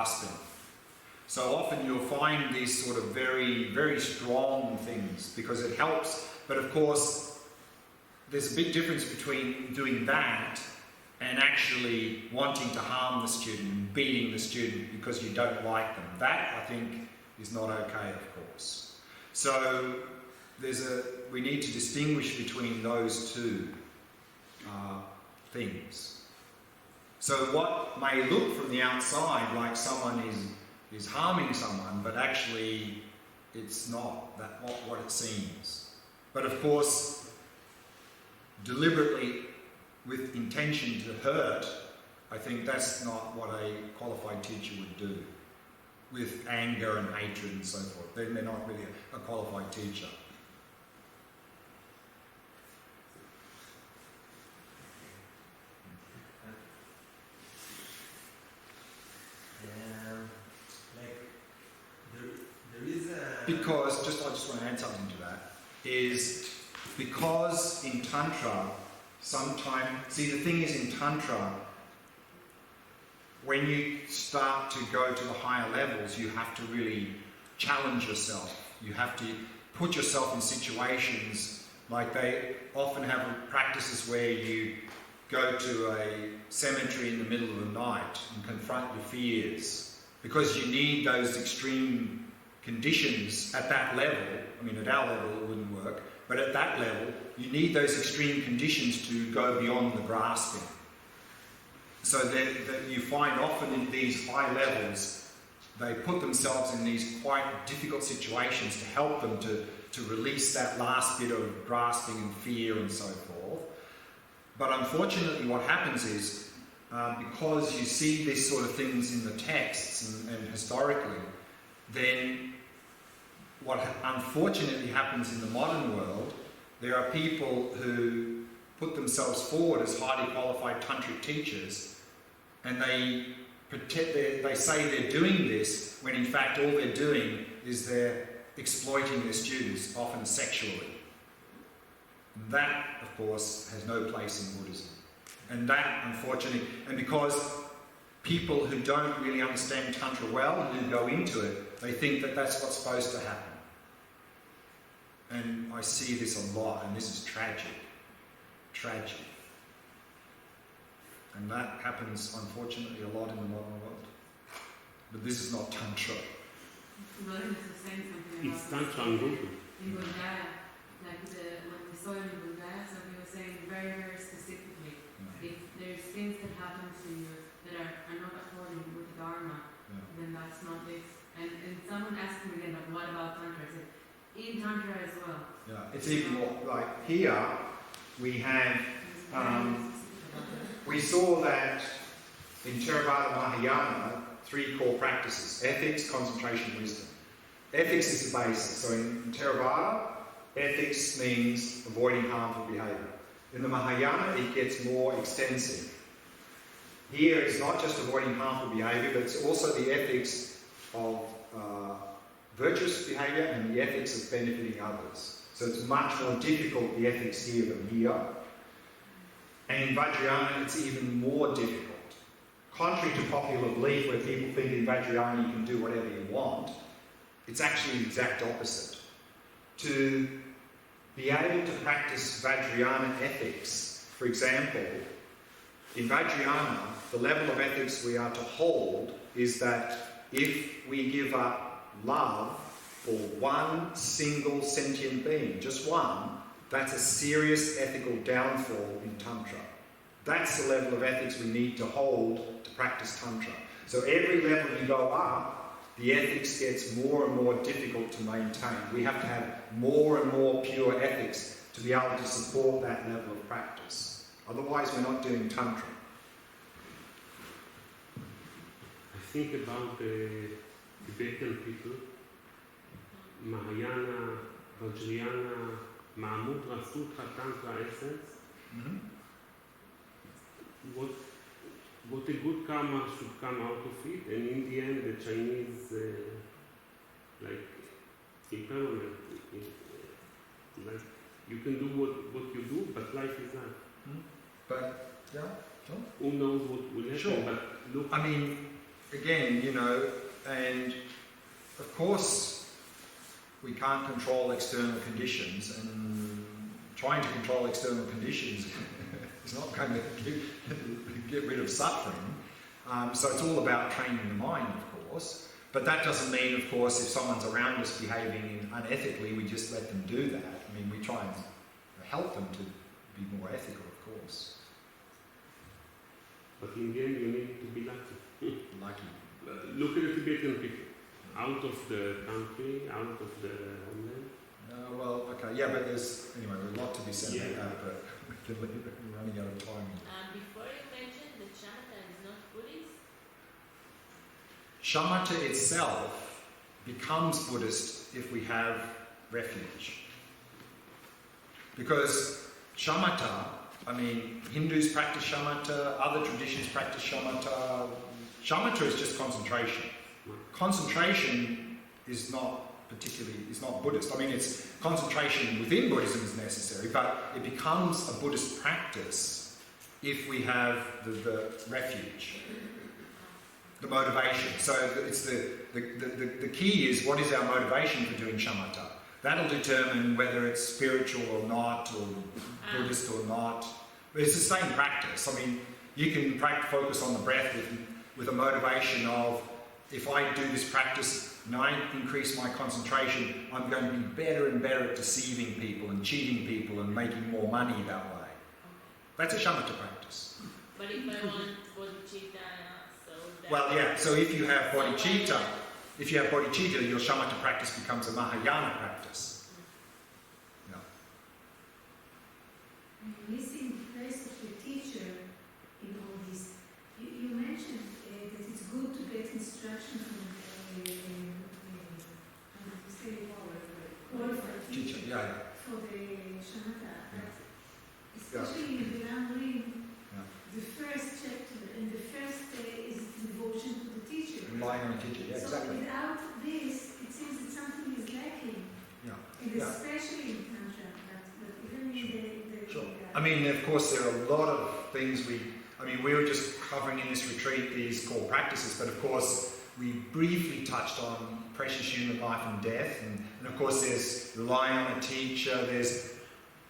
grasping. So often you'll find these sort of very, very strong things because it helps, but of course there's a big difference between doing that and actually wanting to harm the student and beating the student because you don't like them. That, I think, is not okay, of course. So we need to distinguish between those two things. So what may look from the outside like someone is harming someone, but actually it's not what it seems. But of course, deliberately with intention to hurt, I think that's not what a qualified teacher would do. With anger and hatred and so forth, then they're not really a qualified teacher. Because, I just want to add something to that, is because in Tantra, the thing is in Tantra, when you start to go to the higher levels, you have to really challenge yourself. You have to put yourself in situations, like they often have practices where you go to a cemetery in the middle of the night and confront your fears, because you need those extreme conditions at that level. I mean, at our level it wouldn't work, but at that level you need those extreme conditions to go beyond the grasping. So that you find often in these high levels, they put themselves in these quite difficult situations to help them to release that last bit of grasping and fear and so forth. But unfortunately what happens is, because you see these sort of things in the texts and historically, then what unfortunately happens in the modern world, there are people who put themselves forward as highly qualified tantric teachers, and they say they're doing this when in fact all they're doing is they're exploiting their students, often sexually. And that, of course, has no place in Buddhism. And that, unfortunately, and because people who don't really understand Tantra well and who go into it, they think that that's what's supposed to happen. And I see this a lot, and this is tragic. Tragic. And that happens, unfortunately, a lot in the modern world. But this is not Tantra. Glen was saying something about It's Tantra and Buddhism. In Bulgaria, like when we saw him in Bulgaria, so he was saying very, very specifically, if there's things that happen to you that are not according with the Dharma, then that's not this. And someone asked me again, like, what about Tantra? I said, in Tantra as well. Yeah, it's even more, like here, we have, we saw that in Theravada Mahayana, 3 core practices: ethics, concentration, wisdom. Ethics is the basis. So in Theravada, ethics means avoiding harmful behaviour. In the Mahayana, it gets more extensive. Here, it's not just avoiding harmful behaviour, but it's also the ethics of virtuous behaviour and the ethics of benefiting others. So it's much more difficult, the ethics here, than here. And in Vajrayana, it's even more difficult. Contrary to popular belief, where people think in Vajrayana you can do whatever you want, it's actually the exact opposite. To be able to practice Vajrayana ethics, for example, in Vajrayana, the level of ethics we are to hold is that if we give up love for one single sentient being, just one, that's a serious ethical downfall in Tantra. That's the level of ethics we need to hold to practice Tantra. So every level you go up, the ethics gets more and more difficult to maintain. We have to have more and more pure ethics to be able to support that level of practice. Otherwise, we're not doing Tantra. I think about the Tibetan people, Mahayana, Vajrayana, Mahamudra, Sutra, Tantra essence. Mm-hmm. What a good karma should come out of it, and in the end, the Chinese, like impermanent, like you can do what you do, but life is life. Mm-hmm. But yeah, sure. Who knows what will happen? Sure. But look, I mean, again, you know, and of course we can't control external conditions, and trying to control external conditions is not going to get rid of suffering. So it's all about training the mind, of course. But that doesn't mean, of course, if someone's around us behaving unethically, we just let them do that. I mean, we try and help them to be more ethical, of course. But in the end, you need to be lucky. Lucky. Look at the Tibetan people. Out of the country, out of the homeland. Well, okay, yeah, but there's, anyway, there's a lot to be said Yeah. about that, but we can leave it, we're running out of time. Before you mentioned that Shamatha is not Buddhist. Shamatha itself becomes Buddhist if we have refuge. Because Shamatha, I mean, Hindus practice Shamatha, other traditions practice Shamatha. Shamatha is just concentration. Concentration is not Buddhist. I mean, it's concentration within Buddhism is necessary, but it becomes a Buddhist practice if we have the refuge, the motivation. So it's the key is, what is our motivation for doing shamatha? That'll determine whether it's spiritual or not, or Buddhist or not. But it's the same practice. I mean, you can focus on the breath with a motivation of, if I do this practice and I increase my concentration, I'm going to be better and better at deceiving people and cheating people and making more money that way. That's a shamatha practice. But if I want bodhicitta, so that... Well, yeah, so if you have bodhicitta, your shamatha practice becomes a Mahayana practice. Yeah. I'm missing the place of the teacher in all this. You mentioned that it's good to get instruction from qualified teacher for the shamatha. Especially in the Lamrim, the first chapter and the first is devotion to the teacher. Relying on a teacher, yeah, so exactly. without this, it seems that something is lacking. Yeah. And especially in Tantra, but even in the Sure. I mean, of course, there are a lot of things we were just covering in this retreat these core practices, but of course, we briefly touched on precious human life and death, and of course, there's relying on a teacher, there's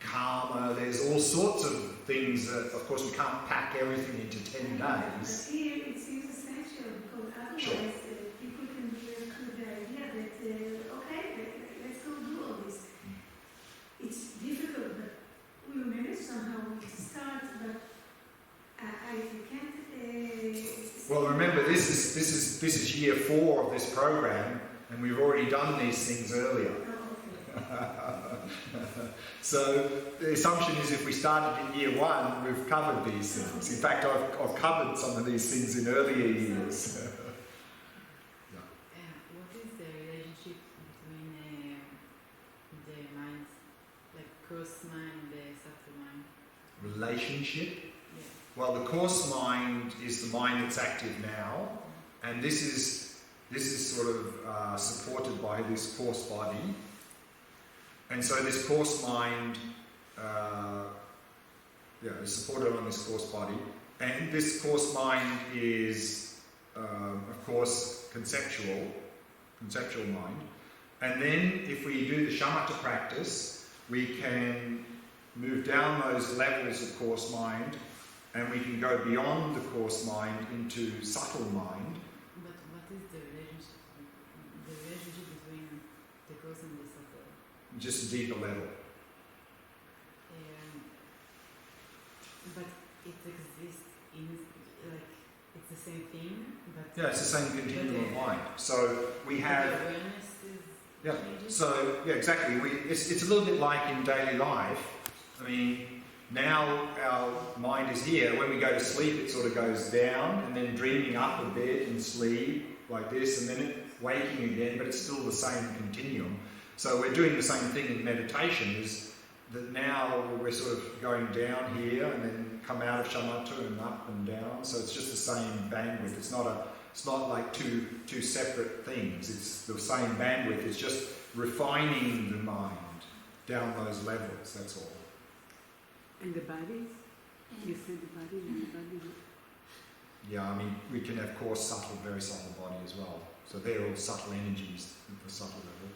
karma, there's all sorts of things that, of course, we can't pack everything into 10 days. But here it seems essential, because otherwise people can get to the idea that, okay, let's go do all this. It's difficult, but we manage somehow to start, but I can't... well, remember, this is year 4 of this program, and we've already done these things earlier. So the assumption is, if we started in year 1, we've covered these things. In fact, I've covered some of these things in earlier years. What is the relationship between the minds, like coarse mind and the subtle mind? Relationship? Yeah. Well, the coarse mind is the mind that's active now, and this is sort of supported by this coarse body. And so this coarse mind is supported on this coarse body. And this coarse mind is, of course, conceptual mind. And then if we do the shamatha practice, we can move down those levels of coarse mind, and we can go beyond the coarse mind into subtle mind. But what is the relationship between the coarse and the subtle? Just a deeper level. But it exists in, like, it's the same thing, but... Yeah, it's the same continuum of mind. So we have... The awareness is... Yeah, changing? so, yeah, exactly. It's a little bit like in daily life. I mean, now our mind is here. When we go to sleep, it sort of goes down, and then dreaming up a bit and sleep like this, and then it waking again, but it's still the same continuum. So we're doing the same thing in meditation, is that now we're sort of going down here and then come out of shamatha and up and down. So it's just the same bandwidth. It's not like two separate things. It's the same bandwidth. It's just refining the mind down those levels. That's all. And the bodies? You said the body and the body. Yeah, I mean, we can have, of course, subtle, very subtle body as well. So they're all subtle energies at the subtle level.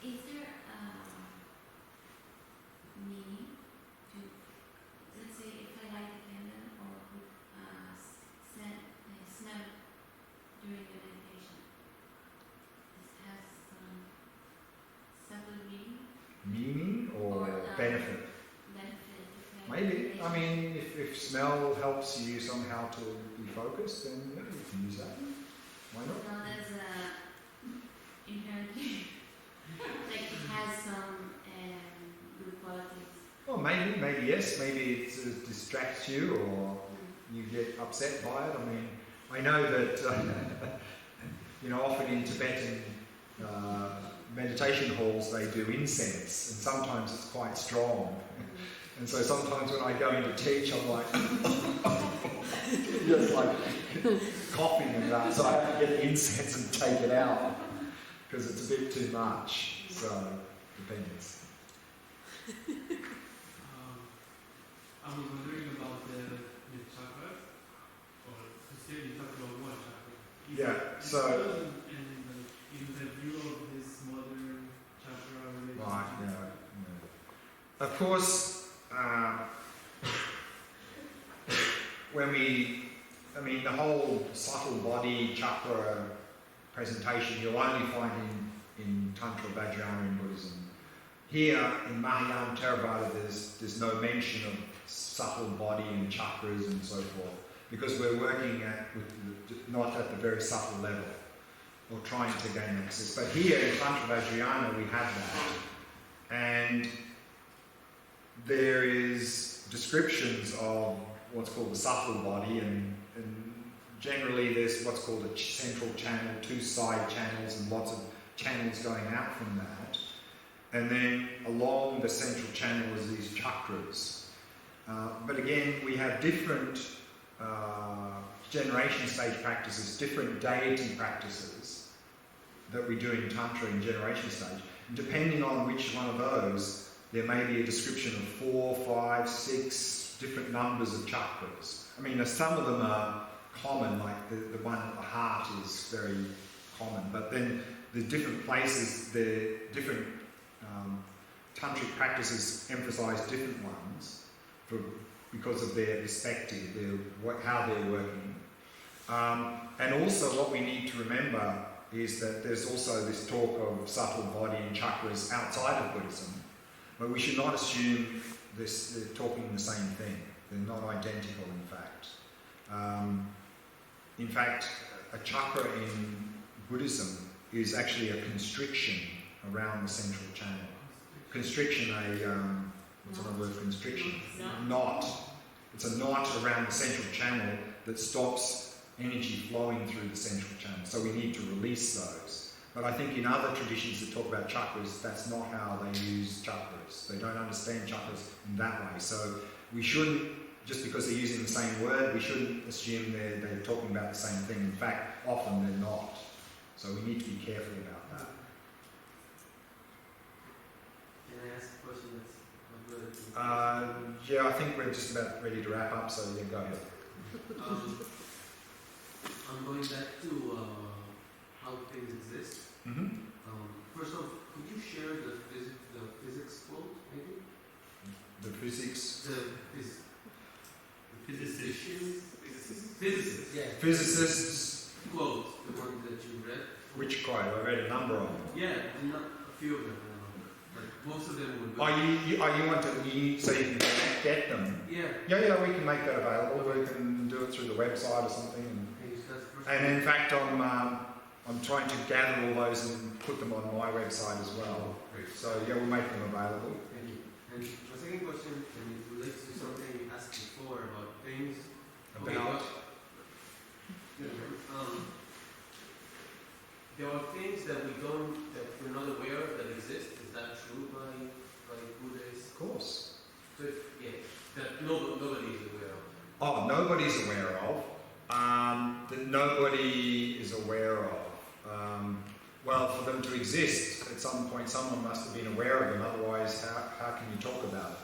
Is there meaning to, let's say, if I light a candle or put smell during the meditation, this has some subtle meaning? Meaning or benefit? Benefit. Maybe. I mean, if smell helps you somehow to be focused, then yeah, you can use that. Why not? Not as inherently, like it has some good qualities. Well, maybe yes. Maybe it sort of distracts you, or you get upset by it. I mean, I know that often in Tibetan meditation halls they do incense, and sometimes it's quite strong. And so sometimes when I go in to teach, I'm like, just like coughing and that. So I have to get the incense and take it out because it's a bit too much. So depends. I was wondering about the chakras, or you talked about one chakra. Yeah, so In the view of this modern chakra related right, yeah. Of course, the whole subtle body chakra presentation you'll only find in Tantra, Vajrayana and Buddhism. Here in Mahayana Theravada there's no mention of subtle body and chakras and so forth, because we're working not at the very subtle level, or trying to gain access. But here in Tantra Vajrayana we have that. And there is descriptions of what's called the subtle body, and generally there's what's called a central channel, two side channels, and lots of channels going out from that. And then along the central channel is these chakras. But again, we have different generation stage practices, different deity practices that we do in Tantra in generation stage. And depending on which one of those, there may be a description of 4, 5, 6 different numbers of chakras. I mean, some of them are common, like the one at the heart is very common, but then the different places, the different tantric practices emphasize different ones because of their perspective, how they're working. And also what we need to remember is that there's also this talk of subtle body and chakras outside of Buddhism, but we should not assume they're talking the same thing. They're not identical, in fact. A chakra in Buddhism is actually a constriction around the central channel. Constriction, what's another word for constriction? Knot. It's a knot around the central channel that stops energy flowing through the central channel. So we need to release those. But I think in other traditions that talk about chakras, that's not how they use chakras. They don't understand chakras in that way. So we shouldn't, just because they're using the same word, we shouldn't assume they're talking about the same thing. In fact, often they're not. So we need to be careful about that. Can I ask a question that's not related to yeah, I think we're just about ready to wrap up, so yeah, go ahead. I'm going back to how things exist. Mm-hmm. First off, could you share the physics quote, maybe? The physics. Physicists. Yeah. Physicists. Quote, the one that you read. Which quote? I read a number of them. Yeah, not a few of them. But most of them would. You want to, so you can get them? Yeah. Yeah, we can make that available. We can do it through the website or something. And in fact, I'm trying to gather all those and put them on my website as well. Great. So yeah, we'll make them available. Thank you. And my second question, and it relates to something you asked before about things. About? There are things that we're not aware of that exist. Is that true by Buddhists? Of course. So that nobody is aware of. Oh, nobody's aware of. That nobody is aware of. Well, for them to exist, at some point someone must have been aware of them, otherwise how can you talk about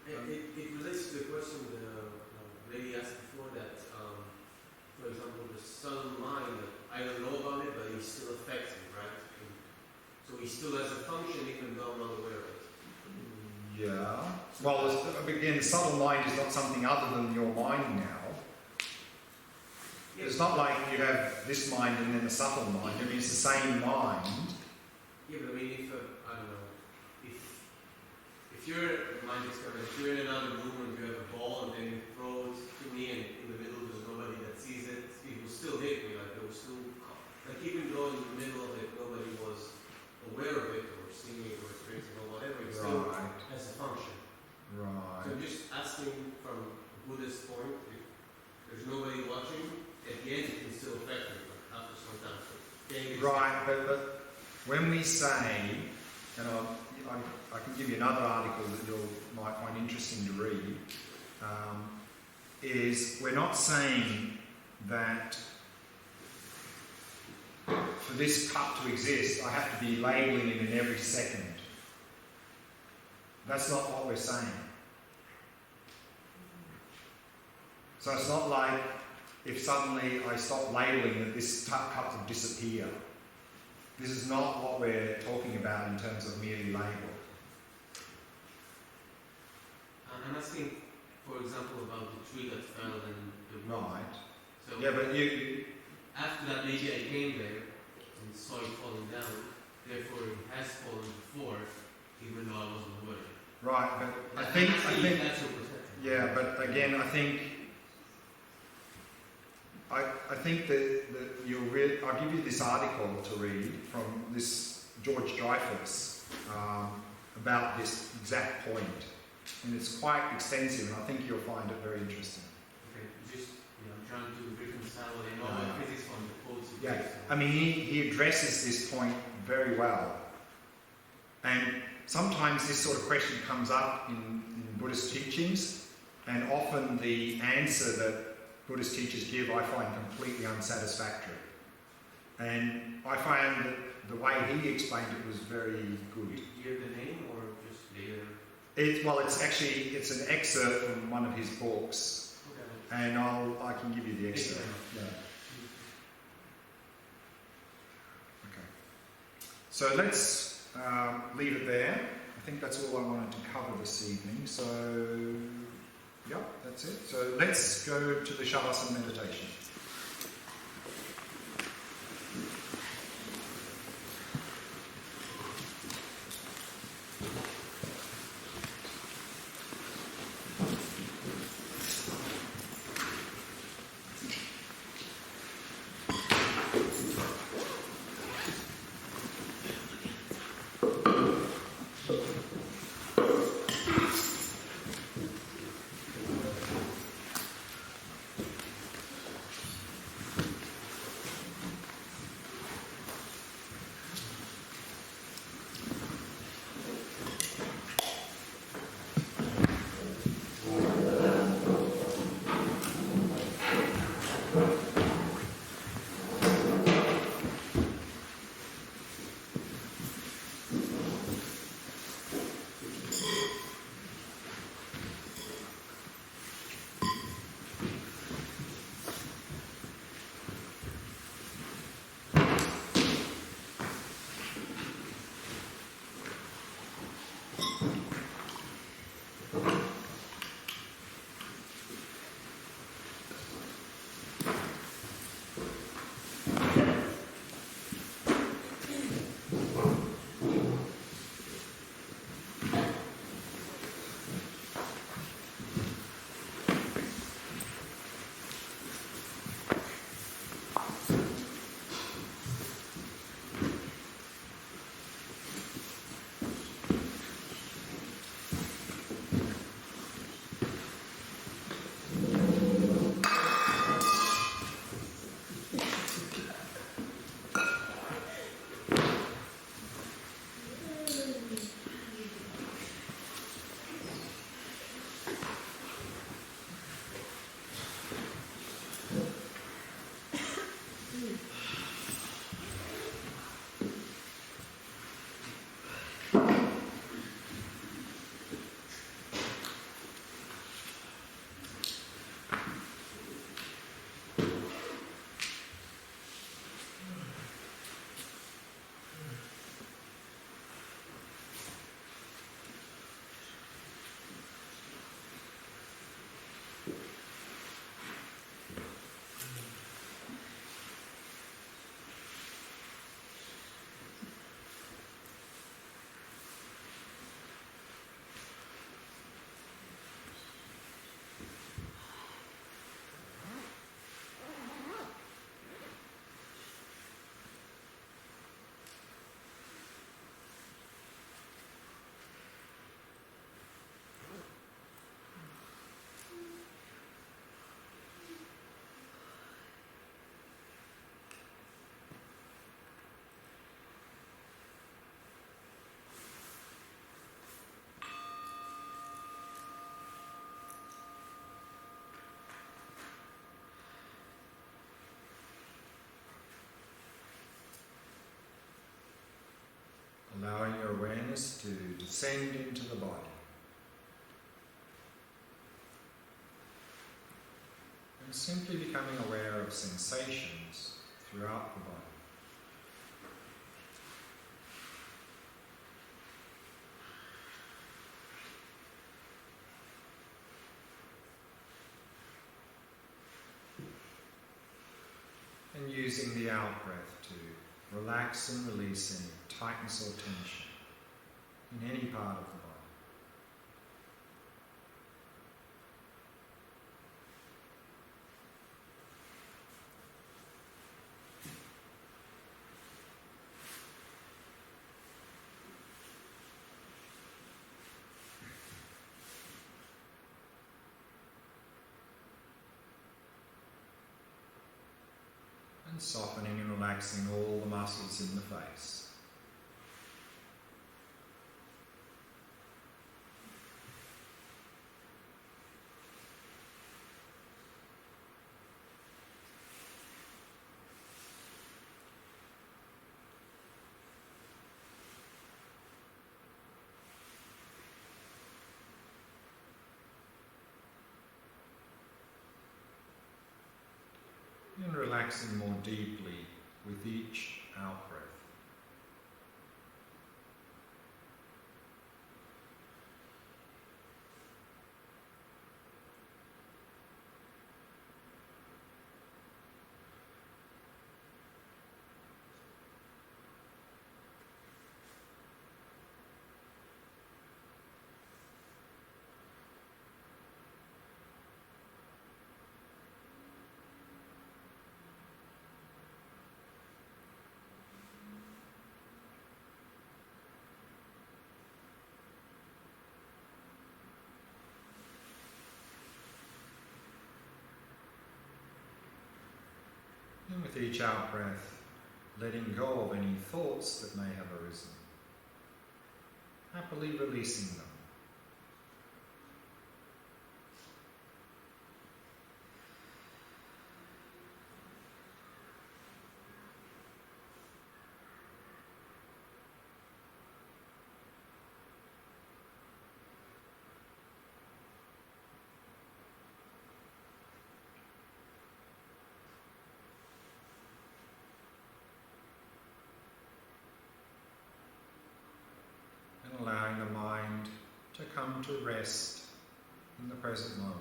it? It relates to the question lady asked before that, for example, the subtle mind, I don't know about it, but it still affects me, right? And so he still has a function even though I'm not aware of it. Yeah. Well, again, the subtle mind is not something other than your mind now. It's not like you have this mind and then a subtle mind. I mean, it's the same mind. Yeah, but I mean, if, I don't know, if you're, mind experiment, if you're in another room and you have a ball and then you throw it to me and in the middle there's nobody that sees it, it will still hit me, like it will still, like even though in the middle of it nobody was aware of it or seeing it or experiencing or whatever, it still has a function. Right. So I'm just asking from a Buddhist point, if there's nobody watching, at the end it can still affect me, like after some time. So, Right, but when we say, and I can give you another article that you might find interesting to read, is we're not saying that for this cup to exist, I have to be labelling it in every second. That's not what we're saying. So it's not like if suddenly I stop labelling that this cup will disappear. This is not what we're talking about in terms of merely label. I'm asking, for example, about the tree that fell and the Right. So Yeah, but you after that, maybe I came there and saw it falling down. Therefore, it has fallen before, even though I wasn't aware. right, but I I'm think asking if that's your perception. yeah, but again, I think that I'll give you this article to read from this George Dreyfus about this exact point, and it's quite extensive, and I think you'll find it very interesting. Okay, just I'm trying to reconcile what I know about physics from the quotes. Yeah, I mean, he addresses this point very well, and sometimes this sort of question comes up in Buddhist teachings, and often the answer that Buddhist teachers give I find completely unsatisfactory. And I find that the way he explained it was very good. Do you hear the name or just the... It's an excerpt from one of his books, Okay. and I can give you the excerpt. Yeah. Okay. So let's leave it there. I think that's all I wanted to cover this evening. So, yeah, that's it. So let's go to the Shamatha meditation. awareness to descend into the body. And simply becoming aware of sensations throughout the body. And using the out-breath to relax and release any tightness or tension in any part of the body. And softening and relaxing all the muscles in the face. And relaxing more deeply with each out-breath. And with each out-breath, letting go of any thoughts that may have arisen, happily releasing them. Allowing the mind to come to rest in the present moment.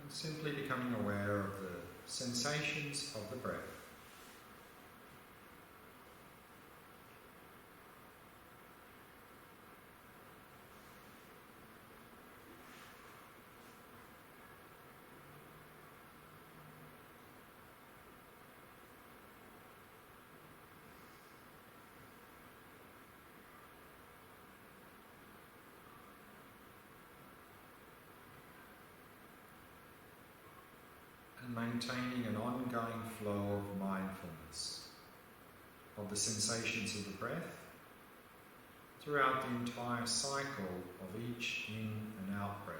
And simply becoming aware of the sensations of the breath. And maintaining an ongoing flow of mindfulness of the sensations of the breath throughout the entire cycle of each in and out breath.